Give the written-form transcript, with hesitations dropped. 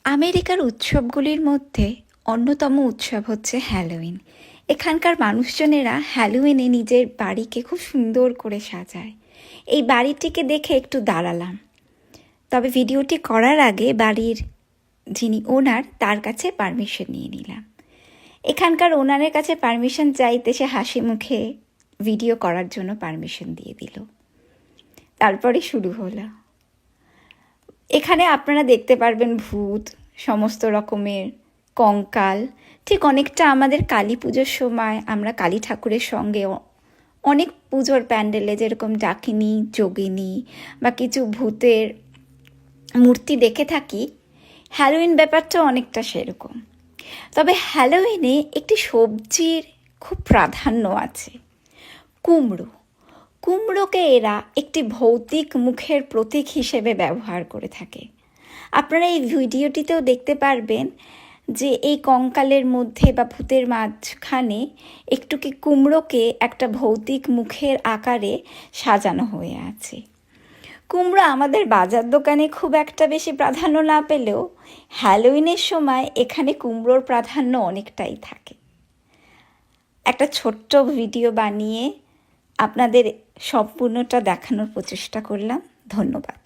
আমেরিকার উৎসবগুলির মধ্যে অন্যতম উৎসব হচ্ছে হ্যালোউইন। এখানকার মানুষজনেরা হ্যালোউইনে নিজের বাড়িকে খুব সুন্দর করে সাজায়। এই বাড়িটিকে দেখে একটু দাঁড়ালাম, তবে ভিডিওটি করার আগে বাড়ির যিনি ওনার তার কাছে পারমিশন নিয়ে নিলাম। এখানকার ওনারের কাছে পারমিশন চাইতে সে হাসি মুখে ভিডিও করার জন্য পারমিশন দিয়ে দিল। তারপরে শুরু হলো। এখানে আপনারা দেখতে পারবেন ভূত, সমস্ত রকমের কঙ্কাল, ঠিক অনেকটা আমাদের কালী পুজোর সময় আমরা কালী ঠাকুরের সঙ্গে অনেক পুজোর প্যান্ডেলে যেরকম ডাকিনী, যোগিনী বা কিছু ভূতের মূর্তি দেখে থাকি, হ্যালোউইন ব্যাপারটা অনেকটা সেরকম। তবে হ্যালোউইনে একটি সবজির খুব প্রাধান্য আছে, কুমড়ো। কুমড়োকে এরা একটি ভৌতিক মুখের প্রতীক হিসেবে ব্যবহার করে থাকে। আপনারা এই ভিডিওটিতেও দেখতে পারবেন যে এই কঙ্কালের মধ্যে বা ভূতের মাঝখানে একটুকি কুমড়োকে একটা ভৌতিক মুখের আকারে সাজানো হয়ে আছে। কুমড়ো আমাদের বাজার দোকানে খুব একটা বেশি প্রাধান্য না পেলেও হ্যালোউইনের সময় এখানে কুমড়োর প্রাধান্য অনেকটাই থাকে। একটা ছোট্ট ভিডিও বানিয়ে আপনাদের সম্পূর্ণটা দেখানোর প্রচেষ্টা করলাম। ধন্যবাদ।